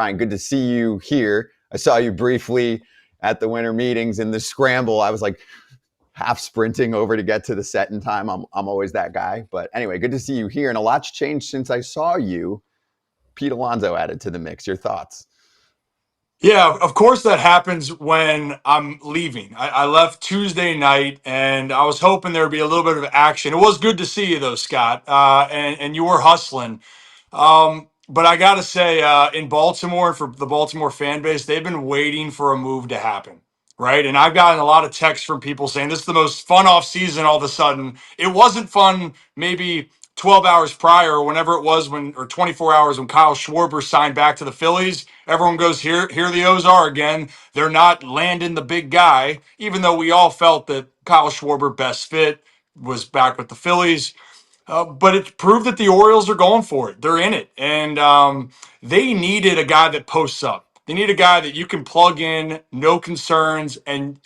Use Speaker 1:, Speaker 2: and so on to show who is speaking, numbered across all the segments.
Speaker 1: Brian, good to see you here. I saw you briefly at the winter meetings in the scramble. I was like half sprinting over to get to the set in time. I'm always that guy. But anyway, good to see you here. And a lot's changed since I saw you. Pete Alonso added to the mix. Your thoughts?
Speaker 2: Yeah, of course that happens when I'm leaving. I left Tuesday night, and I was hoping there would be a little bit of action. It was good to see you, though, Scott, and you were hustling. But I got to say, in Baltimore, for the Baltimore fan base, they've been waiting for a move to happen, right? And I've gotten a lot of texts from people saying this is the most fun off season all of a sudden. It wasn't fun maybe 12 hours prior or whenever it was or 24 hours when Kyle Schwarber signed back to the Phillies. Everyone goes, here the O's are again. They're not landing the big guy, even though we all felt that Kyle Schwarber, best fit, was back with the Phillies. But it proved that the Orioles are going for it. They're in it. And they needed a guy that posts up. They need a guy that you can plug in, no concerns. And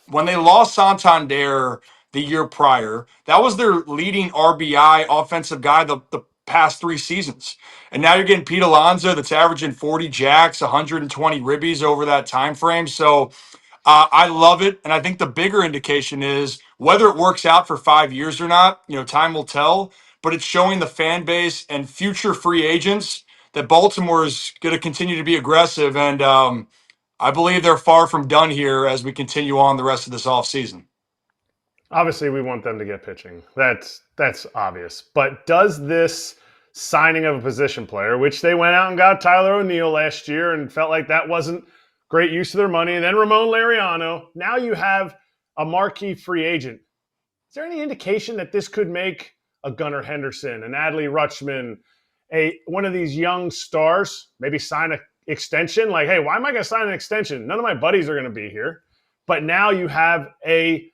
Speaker 2: when they lost Santander the year prior, that was their leading RBI offensive guy the past 3 seasons. And now you're getting Pete Alonso that's averaging 40 jacks, 120 ribbies over that time frame. So I love it. And I think the bigger indication is whether it works out for 5 years or not, time will tell. But it's showing the fan base and future free agents that Baltimore is going to continue to be aggressive. And I believe they're far from done here as we continue on the rest of this offseason.
Speaker 3: Obviously, we want them to get pitching. That's obvious. But does this signing of a position player, which they went out and got Tyler O'Neill last year and felt like that wasn't great use of their money, and then Ramon Laureano, now you have a marquee free agent. Is there any indication that this could make a Gunnar Henderson, an Adley Rutschman, one of these young stars, maybe sign an extension? Like, hey, why am I going to sign an extension? None of my buddies are going to be here. But now you have a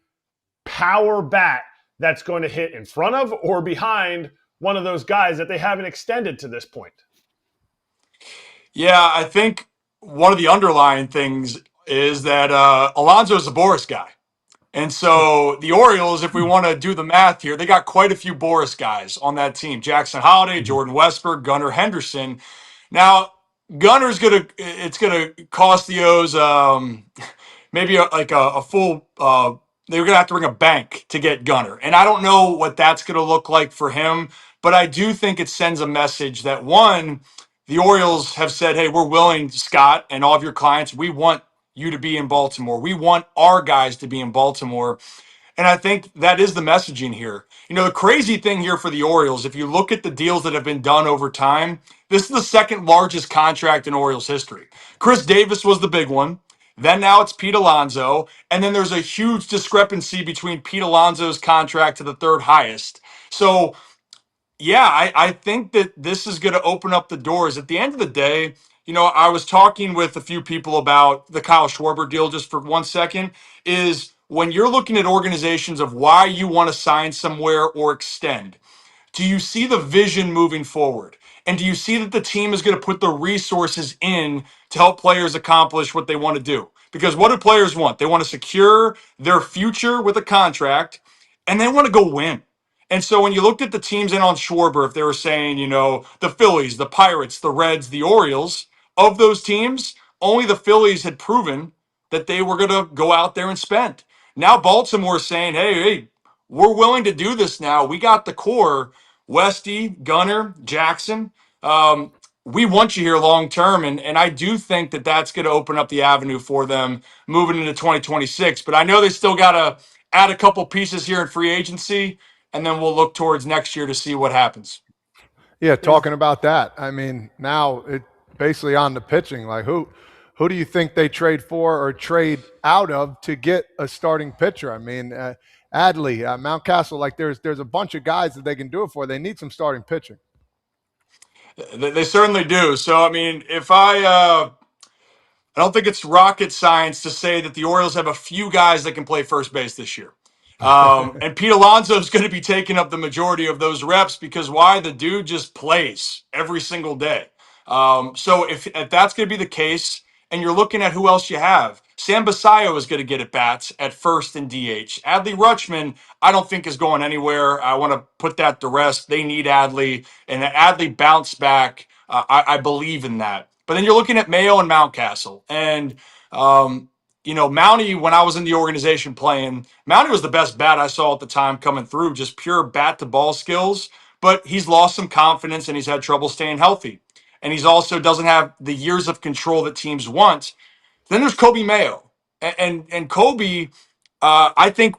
Speaker 3: power bat that's going to hit in front of or behind one of those guys that they haven't extended to this point.
Speaker 2: Yeah, I think one of the underlying things is that Alonso's a Boris guy. And so the Orioles, if we want to do the math here, they got quite a few Boris guys on that team. Jackson Holliday, Jordan Westberg, Gunnar Henderson. Now, it's gonna cost the O's maybe a full they're gonna have to bring a bank to get Gunnar. And I don't know what that's gonna look like for him, but I do think it sends a message that one, the Orioles have said, hey, we're willing, Scott, and all of your clients, we want you to be in Baltimore. We want our guys to be in Baltimore. And I think that is the messaging here. The crazy thing here for the Orioles, if you look at the deals that have been done over time, this is the second largest contract in Orioles history. Chris Davis was the big one. Then now it's Pete Alonso. And then there's a huge discrepancy between Pete Alonso's contract to the third highest. So, yeah, I think that this is going to open up the doors. At the end of the day, I was talking with a few people about the Kyle Schwarber deal just for 1 second, is when you're looking at organizations of why you want to sign somewhere or extend, do you see the vision moving forward? And do you see that the team is going to put the resources in to help players accomplish what they want to do? Because what do players want? They want to secure their future with a contract, and they want to go win. And so when you looked at the teams in on Schwarber, if they were saying, the Phillies, the Pirates, the Reds, the Orioles, of those teams, only the Phillies had proven that they were going to go out there and spend. Now Baltimore is saying, hey, we're willing to do this now. We got the core, Westy, Gunnar, Jackson. We want you here long term. And I do think that that's going to open up the avenue for them moving into 2026. But I know they still got to add a couple pieces here in free agency, and then we'll look towards next year to see what happens.
Speaker 4: Yeah, talking about that. I mean, now it basically on the pitching. Like who do you think they trade for or trade out of to get a starting pitcher? I mean, Adley, Mountcastle. Like there's a bunch of guys that they can do it for. They need some starting pitching.
Speaker 2: They certainly do. So I mean, if I don't think it's rocket science to say that the Orioles have a few guys that can play first base this year. And Pete Alonso is going to be taking up the majority of those reps because why? The dude just plays every single day. So if that's going to be the case, and you're looking at who else you have, Sam Basayo is going to get at bats at first in DH. Adley Rutschman, I don't think is going anywhere. I want to put that to rest. They need Adley, and Adley bounce back. I believe in that. But then you're looking at Mayo and Mountcastle. And, Mountie, when I was in the organization playing, Mountie was the best bat I saw at the time coming through, just pure bat-to-ball skills. But he's lost some confidence and he's had trouble staying healthy. And he's also doesn't have the years of control that teams want. Then there's Kobe Mayo. And Kobe, I think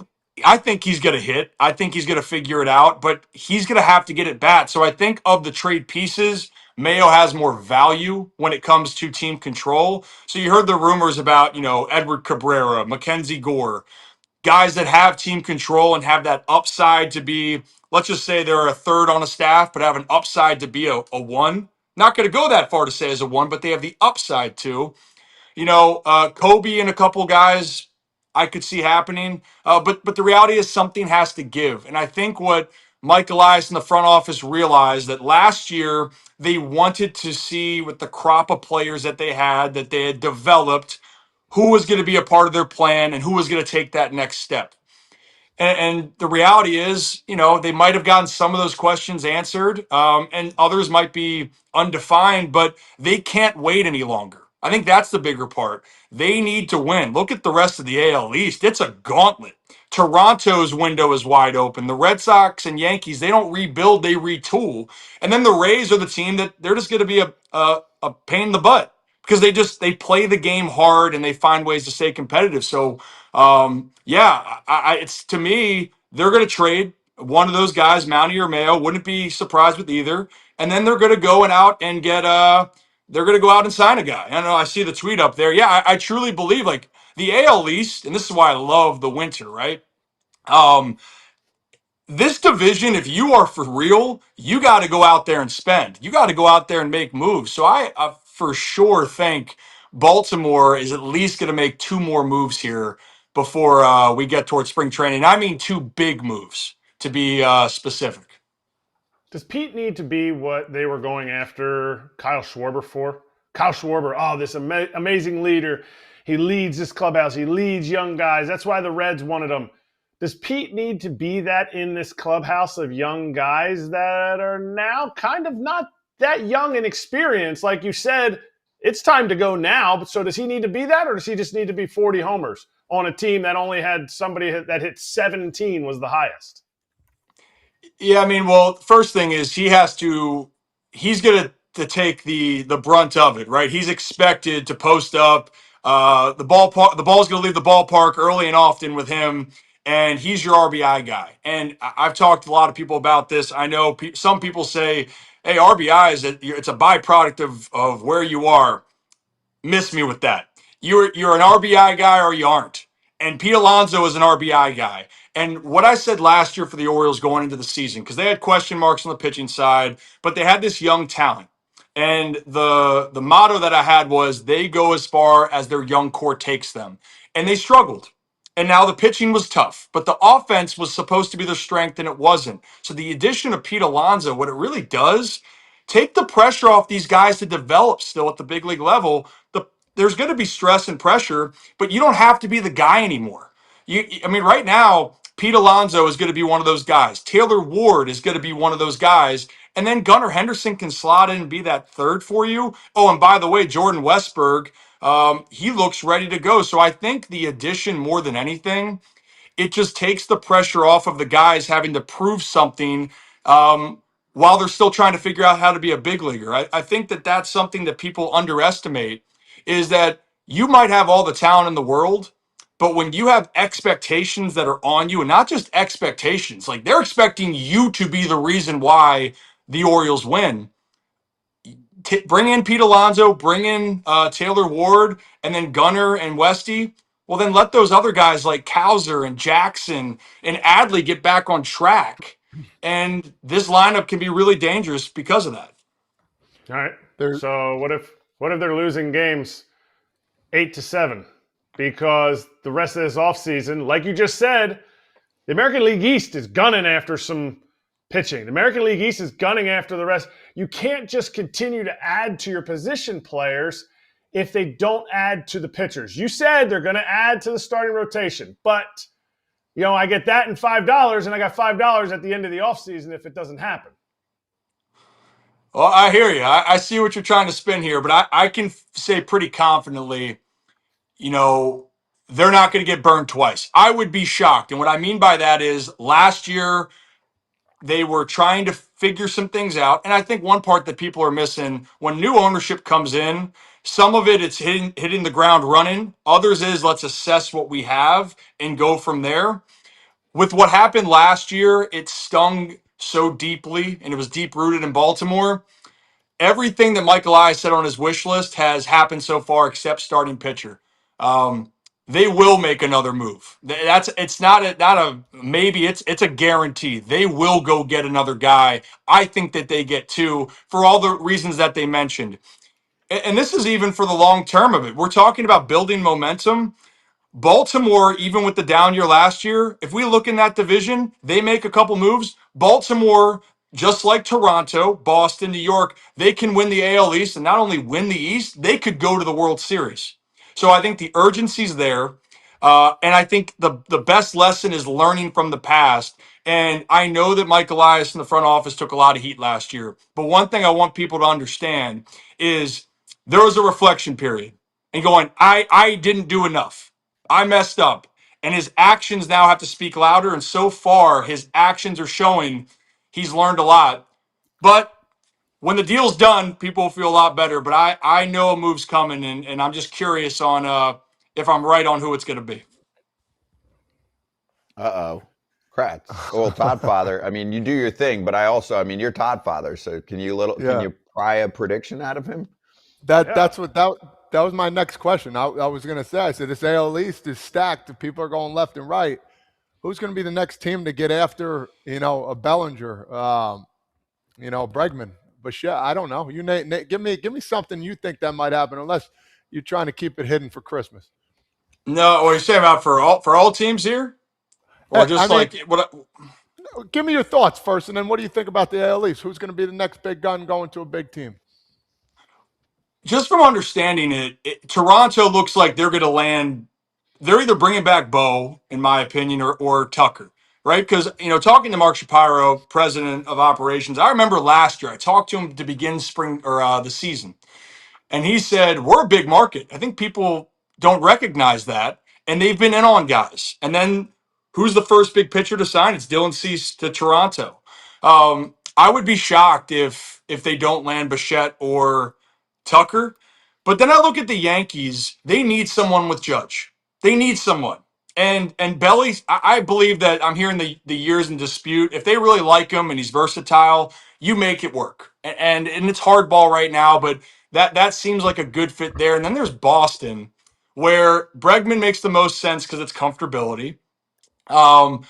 Speaker 2: he's going to hit. I think he's going to figure it out, but he's going to have to get at bat. So I think of the trade pieces, Mayo has more value when it comes to team control. So you heard the rumors about, Edward Cabrera, MacKenzie Gore, guys that have team control and have that upside to be, let's just say they're a third on a staff, but have an upside to be a one. Not going to go that far to say as a one, but they have the upside to. Kobe and a couple guys I could see happening. But the reality is something has to give. And I think what Mike Elias in the front office realized that last year they wanted to see with the crop of players that they had developed, who was going to be a part of their plan and who was going to take that next step. And the reality is, they might have gotten some of those questions answered, and others might be undefined, but they can't wait any longer. I think that's the bigger part. They need to win. Look at the rest of the AL East. It's a gauntlet. Toronto's window is wide open. The Red Sox and Yankees, they don't rebuild, they retool. And then the Rays are the team that they're just going to be a pain in the butt because they play the game hard and they find ways to stay competitive. So it's to me, they're going to trade one of those guys, Mountie or Mayo. Wouldn't be surprised with either. And then they're going to go out and get they're going to go out and sign a guy. I don't know. I see the tweet up there. Yeah, I truly believe like the AL East, and this is why I love the winter, right? This division, if you are for real, you got to go out there and spend. You got to go out there and make moves. So I for sure think Baltimore is at least going to make two more moves here before we get towards spring training. I mean, two big moves to be specific.
Speaker 3: Does Pete need to be what they were going after Kyle Schwarber for? Kyle Schwarber, this amazing leader. He leads this clubhouse. He leads young guys. That's why the Reds wanted him. Does Pete need to be that in this clubhouse of young guys that are now kind of not that young and experienced? Like you said, it's time to go now. So does he need to be that, or does he just need to be 40 homers on a team that only had somebody that hit 17 was the highest?
Speaker 2: Yeah, I mean, well, first thing is he's going to take the brunt of it, right? He's expected to post up. The ball's going to leave the ballpark early and often with him, and he's your RBI guy. And I've talked to a lot of people about this. I know some people say, "Hey, RBI it's a byproduct of where you are." Miss me with that. You're an RBI guy or you aren't. And Pete Alonso is an RBI guy. And what I said last year for the Orioles going into the season, because they had question marks on the pitching side, but they had this young talent. And the motto that I had was they go as far as their young core takes them. And they struggled. And now the pitching was tough, but the offense was supposed to be their strength and it wasn't. So the addition of Pete Alonso, what it really does, take the pressure off these guys to develop still at the big league level. There's going to be stress and pressure, but you don't have to be the guy anymore. Right now, Pete Alonso is going to be one of those guys. Taylor Ward is going to be one of those guys. And then Gunnar Henderson can slot in and be that third for you. Oh, and by the way, Jordan Westberg, he looks ready to go. So I think the addition more than anything, it just takes the pressure off of the guys having to prove something while they're still trying to figure out how to be a big leaguer. I think that's something that people underestimate is that you might have all the talent in the world, but when you have expectations that are on you, and not just expectations, like they're expecting you to be the reason why the Orioles win. Bring in Pete Alonso, bring in Taylor Ward, and then Gunnar and Westy. Well, then let those other guys like Cowser and Jackson and Adley get back on track. And this lineup can be really dangerous because of that.
Speaker 3: All right. So what if they're losing games 8-7? Because the rest of this offseason, like you just said, the American League East is gunning after some pitching. The American League East is gunning after the rest. You can't just continue to add to your position players if they don't add to the pitchers. You said they're going to add to the starting rotation, but I get that and $5, and I got $5 at the end of the offseason if it doesn't happen.
Speaker 2: Well, I hear you. I see what you're trying to spin here, but I can say pretty confidently, you know, they're not going to get burned twice. I would be shocked. And what I mean by that is last year they were trying to figure some things out. And I think one part that people are missing when new ownership comes in, some of it it's hitting the ground running. Others is let's assess what we have and go from there. With what happened last year, it stung so deeply and it was deep rooted in Baltimore. Everything that Michael I said on his wish list has happened so far except starting pitcher. They will make another move. That's it's not a maybe, it's a guarantee. They will go get another guy. I think that they get two for all the reasons that they mentioned. And this is even for the long term of it. We're talking about building momentum. Baltimore, even with the down year last year, if we look in that division, they make a couple moves. Baltimore, just like Toronto, Boston, New York, they can win the AL East and not only win the East, they could go to the World Series. So I think the urgency's there. And I think the best lesson is learning from the past. And I know that Mike Elias in the front office took a lot of heat last year. But one thing I want people to understand is there was a reflection period and going, I didn't do enough. I messed up. And his actions now have to speak louder. And so far, his actions are showing he's learned a lot. But when the deal's done, people will feel a lot better. But I know a move's coming, and I'm just curious on if I'm right on who it's going to be.
Speaker 1: Uh-oh. Kratz. Well, Todd Father. I mean, you do your thing, but I mean, you're Todd Father, so can you pry a prediction out of him?
Speaker 4: That's what that was my next question. I was going to say, I said, this AL East is stacked. If people are going left and right, who's going to be the next team to get after, a Bellinger, Bregman? But yeah, I don't know. Give me something you think that might happen, unless you're trying to keep it hidden for Christmas.
Speaker 2: No, what are you saying about for all teams here? Or just
Speaker 4: Give me your thoughts first, and then what do you think about the AL East? Who's going to be the next big gun going to a big team?
Speaker 2: just from understanding it, Toronto looks like they're going to land. They're either bringing back Bo, in my opinion, or Tucker, right? Because talking to Mark Shapiro, president of operations, I remember last year I talked to him to begin spring or the season, and he said we're a big market. I think people don't recognize that, and they've been in on guys. And then who's the first big pitcher to sign? It's Dylan Cease to Toronto. I would be shocked if they don't land Bichette or Tucker. But then I look at the Yankees. They need someone with Judge. They need someone. And Belly, I believe that I'm hearing the years in dispute. If they really like him and he's versatile, you make it work. And it's hardball right now, but that seems like a good fit there. And then there's Boston, where Bregman makes the most sense because it's comfortability. Um,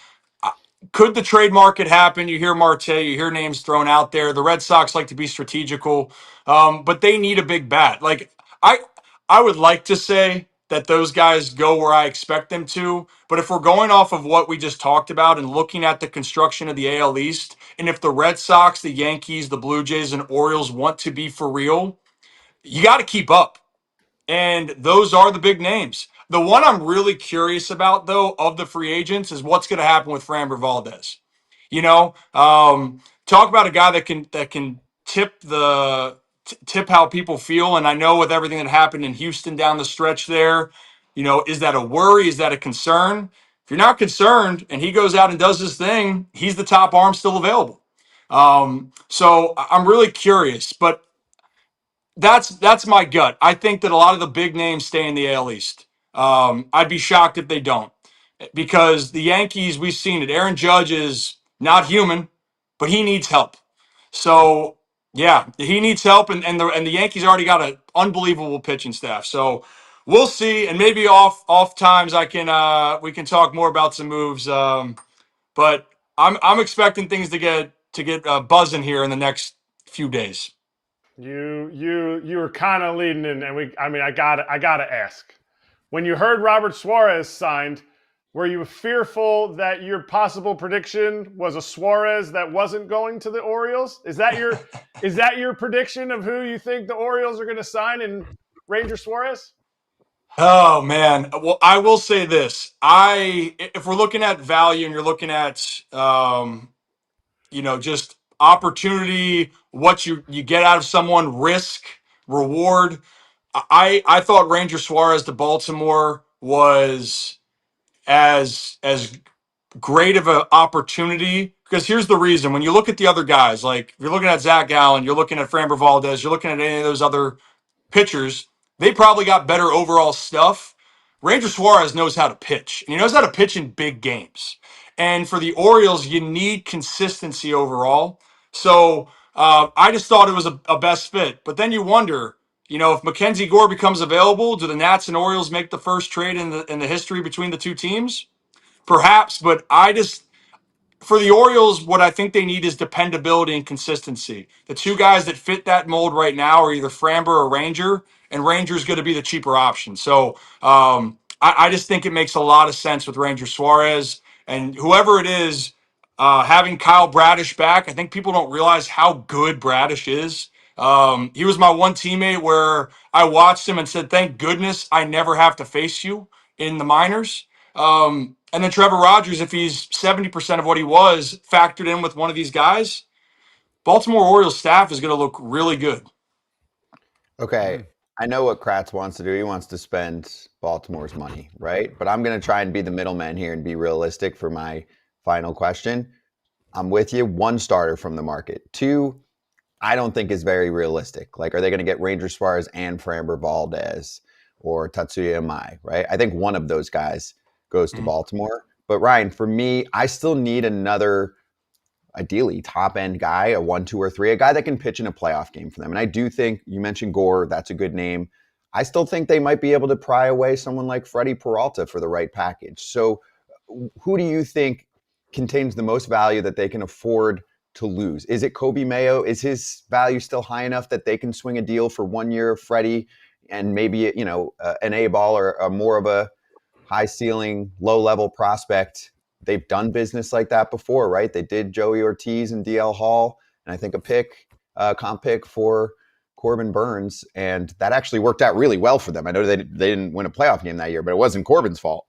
Speaker 2: could the trade market happen? You hear Marte, you hear names thrown out there. The Red Sox like to be strategical, but they need a big bat. Like I, I would like to say that those guys go where I expect them to, but if we're going off of what we just talked about and looking at the construction of the AL East, and if the Red Sox, the Yankees, the Blue Jays, and Orioles want to be for real, you got to keep up. And those are the big names. The one I'm really curious about, though, of the free agents is what's going to happen with Framber Valdez. Talk about a guy that can tip how people feel. And I know with everything that happened in Houston down the stretch there, is that a worry? Is that a concern? If you're not concerned and he goes out and does his thing, he's the top arm still available. So I'm really curious, but that's my gut. I think that a lot of the big names stay in the AL East. I'd be shocked if they don't, because the Yankees, we've seen it. Aaron Judge is not human, but he needs help. So yeah, he needs help, and the Yankees already got an unbelievable pitching staff. So we'll see, and maybe off times we can talk more about some moves. But I'm expecting things to get buzzing here in the next few days.
Speaker 3: You were kind of leading in, and I gotta ask. When you heard Robert Suarez signed, were you fearful that your possible prediction was a Suarez that wasn't going to the Orioles? Is that your prediction of who you think the Orioles are going to sign in Ranger Suarez?
Speaker 2: Oh man. Well, I will say this. If we're looking at value and you're looking at just opportunity, what you get out of someone, risk, reward. I thought Ranger Suarez to Baltimore was as great of an opportunity, because here's the reason. When you look at the other guys, like if you're looking at Zach Gallen, you're looking at Framber Valdez, you're looking at any of those other pitchers, they probably got better overall stuff. Ranger Suarez knows how to pitch, and he knows how to pitch in big games. And for the Orioles, you need consistency overall. So I just thought it was a best fit. But then you wonder, if MacKenzie Gore becomes available, do the Nats and Orioles make the first trade in the history between the two teams? Perhaps, but for the Orioles, what I think they need is dependability and consistency. The two guys that fit that mold right now are either Framber or Ranger, and Ranger's going to be the cheaper option. So I just think it makes a lot of sense with Ranger Suarez and whoever it is, having Kyle Bradish back. I think people don't realize how good Bradish is. He was my one teammate where I watched him and said, thank goodness I never have to face you in the minors. And then Trevor Rogers, if he's 70% of what he was factored in with one of these guys, Baltimore Orioles staff is going to look really good.
Speaker 1: Okay. I know what Kratz wants to do. He wants to spend Baltimore's money, right? But I'm going to try and be the middleman here and be realistic for my final question. I'm with you. One starter from the market. Two, I don't think is very realistic. Like, are they going to get Ranger Suarez and Framber Valdez or Tatsuya Imai, right? I think one of those guys goes to Baltimore. But Ryan, for me, I still need another, ideally, top-end guy, a 1, 2, or 3, a guy that can pitch in a playoff game for them. And I do think, you mentioned Gore, that's a good name. I still think they might be able to pry away someone like Freddy Peralta for the right package. So who do you think contains the most value that they can afford to lose? Is it Kobe Mayo? Is his value still high enough that they can swing a deal for 1 year of Freddie and maybe, an A-ball or more of a high ceiling, low level prospect? They've done business like that before, right? They did Joey Ortiz and DL Hall, and I think a comp pick for Corbin Burns, and that actually worked out really well for them. I know they didn't win a playoff game that year, but it wasn't Corbin's fault.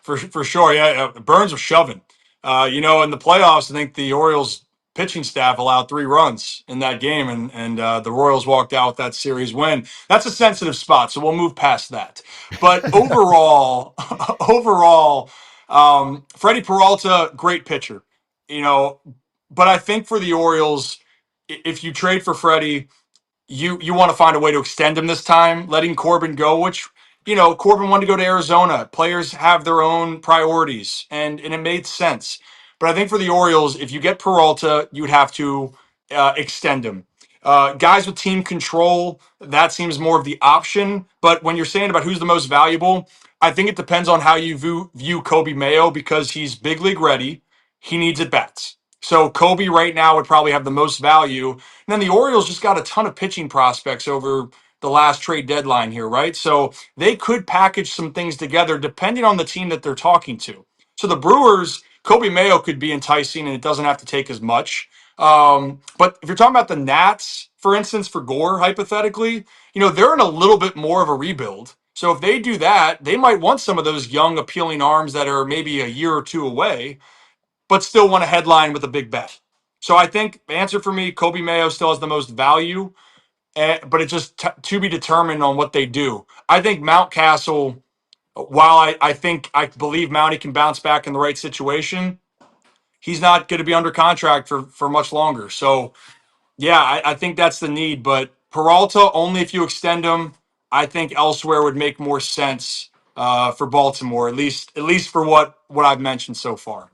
Speaker 2: For sure, yeah. Burns was shoving. In the playoffs, I think the Orioles pitching staff allowed 3 runs in that game, and the Royals walked out with that series win. That's a sensitive spot, so we'll move past that. But overall, Freddy Peralta, great pitcher. But I think for the Orioles, if you trade for Freddie, you want to find a way to extend him this time, letting Corbin go, which, Corbin wanted to go to Arizona. Players have their own priorities, and it made sense. But I think for the Orioles, if you get Peralta, you would have to extend him. Guys with team control, that seems more of the option. But when you're saying about who's the most valuable, I think it depends on how you view Kobe Mayo, because he's big league ready. He needs at bats. So Kobe right now would probably have the most value. And then the Orioles just got a ton of pitching prospects over the last trade deadline here, right? So they could package some things together depending on the team that they're talking to. So the Brewers, Kobe Mayo could be enticing, and it doesn't have to take as much. But if you're talking about the Nats, for instance, for Gore, hypothetically, they're in a little bit more of a rebuild. So if they do that, they might want some of those young, appealing arms that are maybe a year or two away, but still want a headline with a big bet. So I think the answer for me, Kobe Mayo still has the most value, but it's just to be determined on what they do. I think Mountcastle, while I believe Mountie can bounce back in the right situation, he's not going to be under contract for much longer. So yeah, I think that's the need. But Peralta, only if you extend him. I think elsewhere would make more sense for Baltimore, at least for what I've mentioned so far.